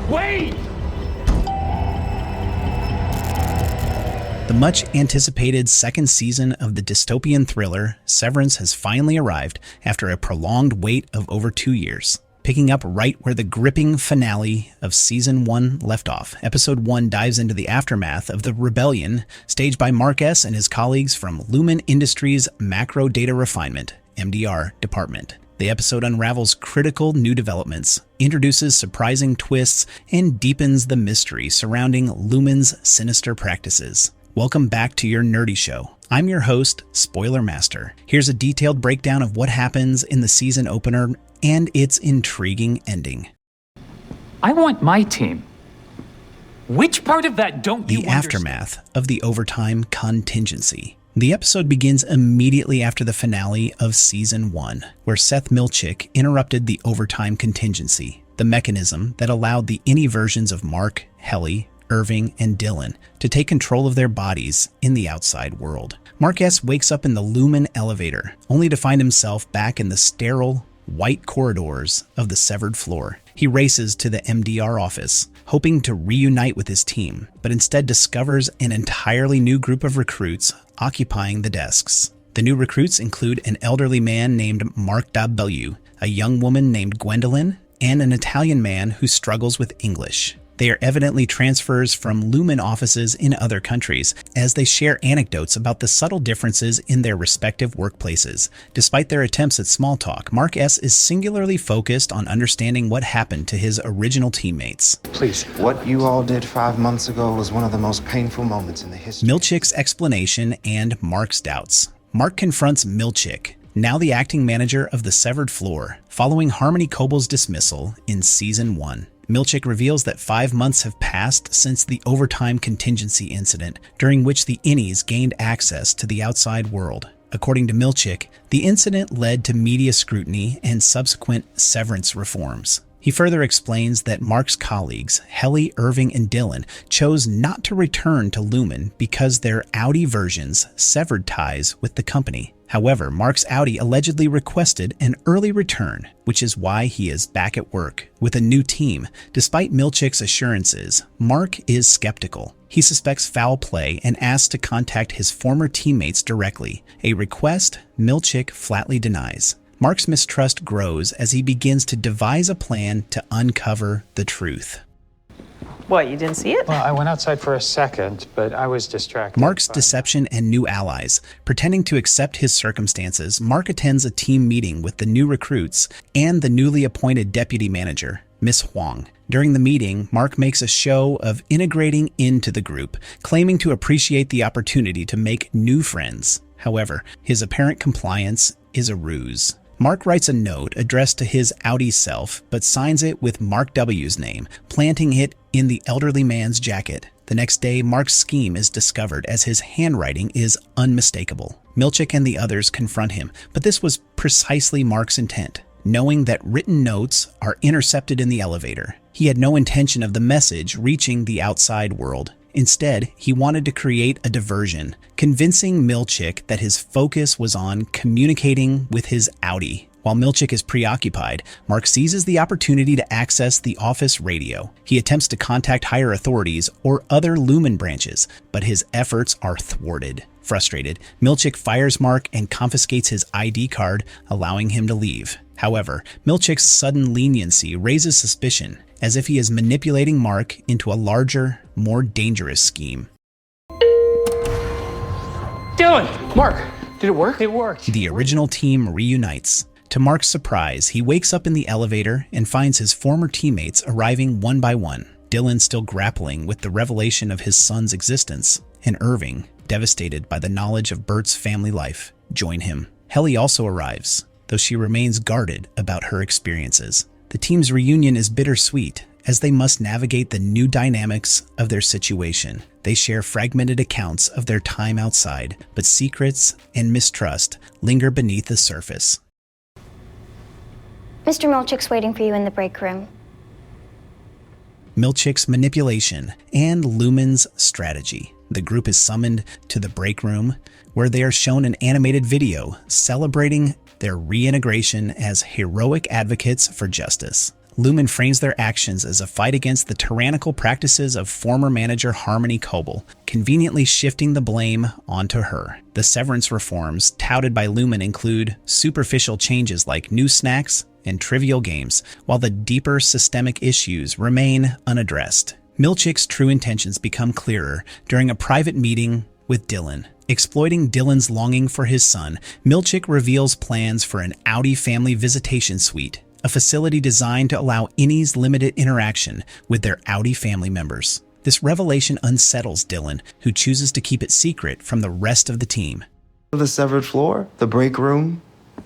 Wait! The much-anticipated second season of the dystopian thriller Severance has finally arrived after a prolonged wait of over 2 years. Picking up right where the gripping finale of Season 1 left off, Episode 1 dives into the aftermath of the rebellion staged by Mark S. and his colleagues from Lumon Industries' Macro Data Refinement, MDR, department. The episode unravels critical new developments, introduces surprising twists, and deepens the mystery surrounding Lumon's sinister practices. Welcome back to your nerdy show. I'm your host, Spoiler Master. Here's a detailed breakdown of what happens in the season opener and its intriguing ending. I want my team. Which part of that don't you understand? The aftermath of the overtime contingency. The episode begins immediately after the finale of Season 1, where Seth Milchick interrupted the overtime contingency, the mechanism that allowed the any versions of Mark, Helly, Irving, and Dylan to take control of their bodies in the outside world. Mark S. wakes up in the Lumon elevator, only to find himself back in the sterile, white corridors of the severed floor. He races to the MDR office, hoping to reunite with his team, but instead discovers an entirely new group of recruits occupying the desks. The new recruits include an elderly man named Mark W., a young woman named Gwendolyn, and an Italian man who struggles with English. They are evidently transfers from Lumon offices in other countries, as they share anecdotes about the subtle differences in their respective workplaces. Despite their attempts at small talk, Mark S. is singularly focused on understanding what happened to his original teammates. Please. What you all did 5 months ago was one of the most painful moments in the history. Milchick's explanation and Mark's doubts. Mark confronts Milchick, now the acting manager of the severed floor, following Harmony Coble's dismissal in Season 1. Milchick reveals that 5 months have passed since the overtime contingency incident, during which the innies gained access to the outside world. According to Milchick, the incident led to media scrutiny and subsequent severance reforms. He further explains that Mark's colleagues, Helly, Irving, and Dylan, chose not to return to Lumon because their Audi versions severed ties with the company. However, Mark's Audi allegedly requested an early return, which is why he is back at work with a new team. Despite Milchick's assurances, Mark is skeptical. He suspects foul play and asks to contact his former teammates directly, a request Milchick flatly denies. Mark's mistrust grows as he begins to devise a plan to uncover the truth. What, you didn't see it? Well, I went outside for a second, but I was distracted. Mark's deception and new allies. Pretending to accept his circumstances, Mark attends a team meeting with the new recruits and the newly appointed deputy manager, Miss Huang. During the meeting, Mark makes a show of integrating into the group, claiming to appreciate the opportunity to make new friends. However, his apparent compliance is a ruse. Mark writes a note addressed to his Audi self, but signs it with Mark W.'s name, planting it in the elderly man's jacket. The next day, Mark's scheme is discovered as his handwriting is unmistakable. Milchick and the others confront him, but this was precisely Mark's intent. Knowing that written notes are intercepted in the elevator, he had no intention of the message reaching the outside world. Instead, he wanted to create a diversion, convincing Milchick that his focus was on communicating with his Audi. While Milchick is preoccupied, Mark seizes the opportunity to access the office radio. He attempts to contact higher authorities or other Lumon branches, but his efforts are thwarted. Frustrated, Milchick fires Mark and confiscates his ID card, allowing him to leave. However, Milchick's sudden leniency raises suspicion, as if he is manipulating Mark into a larger, more dangerous scheme. Dylan! Mark, did it work? It worked. The original team reunites. To Mark's surprise, he wakes up in the elevator and finds his former teammates arriving one by one. Dylan still grappling with the revelation of his son's existence, and Irving, devastated by the knowledge of Bert's family life, join him. Helly also arrives, though she remains guarded about her experiences. The team's reunion is bittersweet, as they must navigate the new dynamics of their situation. They share fragmented accounts of their time outside, but secrets and mistrust linger beneath the surface. Mr. Milchick's waiting for you in the break room. Milchick's manipulation and Lumon's strategy. The group is summoned to the break room, where they are shown an animated video celebrating their reintegration as heroic advocates for justice. Lumon frames their actions as a fight against the tyrannical practices of former manager Harmony Coble, conveniently shifting the blame onto her. The severance reforms touted by Lumon include superficial changes like new snacks and trivial games, while the deeper systemic issues remain unaddressed. Milchick's true intentions become clearer during a private meeting with Dylan. Exploiting Dylan's longing for his son, Milchick reveals plans for an Audi family visitation suite, a facility designed to allow any's limited interaction with their Audi family members. This revelation unsettles Dylan, who chooses to keep it secret from the rest of the team. The severed floor, the break room,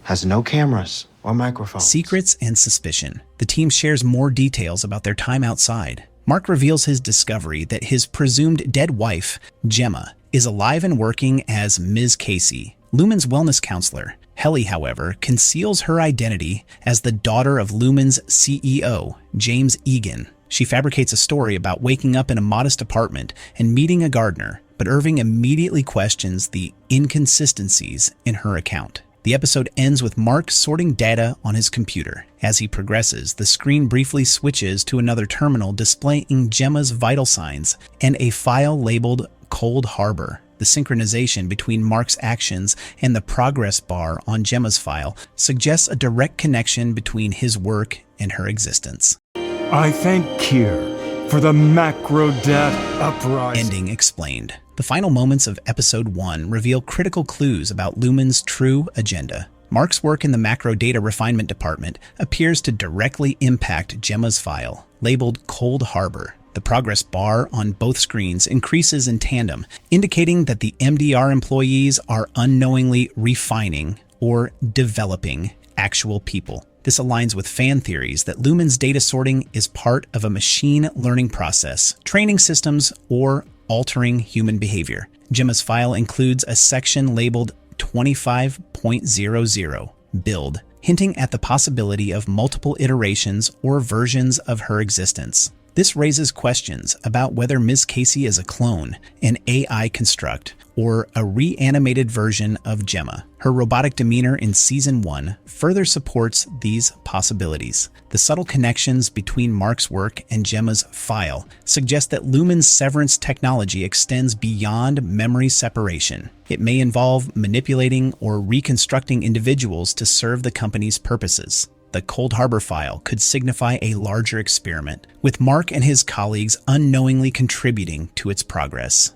has no cameras or microphones. Secrets and suspicion. The team shares more details about their time outside. Mark reveals his discovery that his presumed dead wife, Gemma, is alive and working as Ms. Casey, Lumon's wellness counselor. Helly, however, conceals her identity as the daughter of Lumon's CEO, James Egan. She fabricates a story about waking up in a modest apartment and meeting a gardener, but Irving immediately questions the inconsistencies in her account. The episode ends with Mark sorting data on his computer. As he progresses, the screen briefly switches to another terminal displaying Gemma's vital signs and a file labeled Cold Harbor. The synchronization between Mark's actions and the progress bar on Gemma's file suggests a direct connection between his work and her existence. I thank Kier for the macro debt uprising. Ending explained. The final moments of episode 1 reveal critical clues about Lumon's true agenda. Mark's work in the macro data refinement department appears to directly impact Gemma's file, labeled Cold Harbor. The progress bar on both screens increases in tandem, indicating that the MDR employees are unknowingly refining or developing actual people. This aligns with fan theories that Lumon's data sorting is part of a machine learning process, training systems, or altering human behavior. Gemma's file includes a section labeled 25.00 build, hinting at the possibility of multiple iterations or versions of her existence. This raises questions about whether Ms. Casey is a clone, an AI construct, or a reanimated version of Gemma. Her robotic demeanor in Season 1 further supports these possibilities. The subtle connections between Mark's work and Gemma's file suggest that Lumon's severance technology extends beyond memory separation. It may involve manipulating or reconstructing individuals to serve the company's purposes. The Cold Harbor file could signify a larger experiment, with Mark and his colleagues unknowingly contributing to its progress.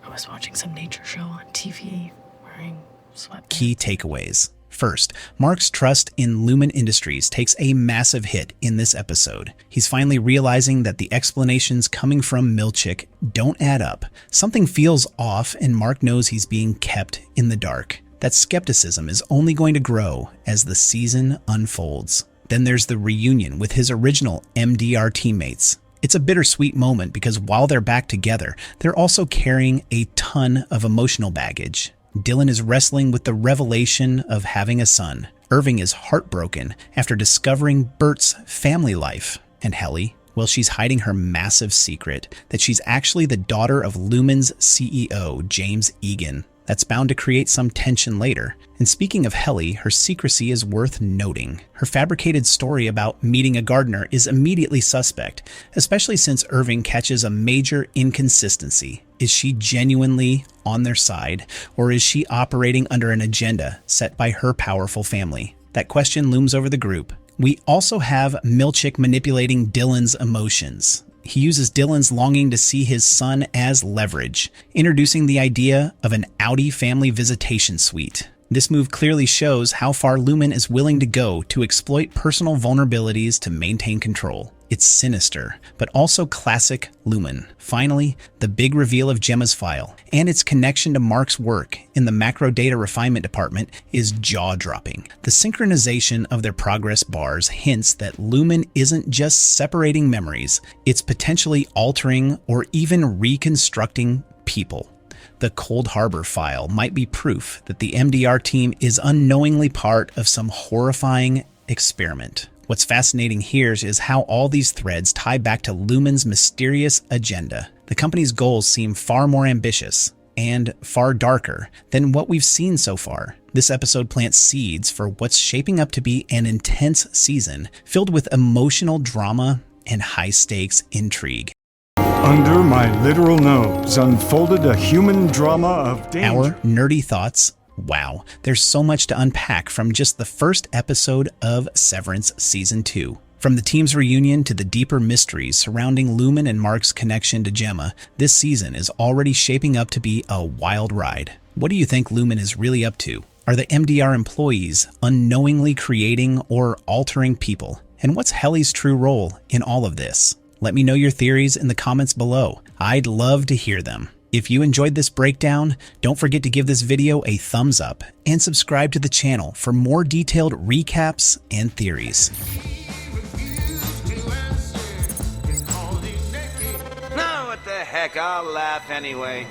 I was watching some nature show on TV, wearing sweatpants. Key takeaways. First, Mark's trust in Lumon Industries takes a massive hit in this episode. He's finally realizing that the explanations coming from Milchick don't add up. Something feels off, and Mark knows he's being kept in the dark. That skepticism is only going to grow as the season unfolds. Then there's the reunion with his original MDR teammates. It's a bittersweet moment because while they're back together, they're also carrying a ton of emotional baggage. Dylan is wrestling with the revelation of having a son. Irving is heartbroken after discovering Bert's family life. And Helly, well, she's hiding her massive secret that she's actually the daughter of Lumon's CEO, James Egan. That's bound to create some tension later. And speaking of Helly, her secrecy is worth noting. Her fabricated story about meeting a gardener is immediately suspect, especially since Irving catches a major inconsistency. Is she genuinely on their side, or is she operating under an agenda set by her powerful family? That question looms over the group. We also have Milchick manipulating Dylan's emotions. He uses Dylan's longing to see his son as leverage, introducing the idea of an Audi family visitation suite. This move clearly shows how far Lumon is willing to go to exploit personal vulnerabilities to maintain control. It's sinister, but also classic Lumon. Finally, the big reveal of Gemma's file and its connection to Mark's work in the macro data refinement department is jaw-dropping. The synchronization of their progress bars hints that Lumon isn't just separating memories, it's potentially altering or even reconstructing people. The Cold Harbor file might be proof that the MDR team is unknowingly part of some horrifying experiment. What's fascinating here is how all these threads tie back to Lumon's mysterious agenda. The company's goals seem far more ambitious and far darker than what we've seen so far. This episode plants seeds for what's shaping up to be an intense season filled with emotional drama and high-stakes intrigue. Under my literal nose unfolded a human drama of danger. Our nerdy thoughts. Wow, there's so much to unpack from just the first episode of Severance Season 2. From the team's reunion to the deeper mysteries surrounding Lumon and Mark's connection to Gemma, this season is already shaping up to be a wild ride. What do you think Lumon is really up to? Are the MDR employees unknowingly creating or altering people? And what's Helly's true role in all of this? Let me know your theories in the comments below. I'd love to hear them. If you enjoyed this breakdown, don't forget to give this video a thumbs up and subscribe to the channel for more detailed recaps and theories. Now what the heck, I'll laugh anyway.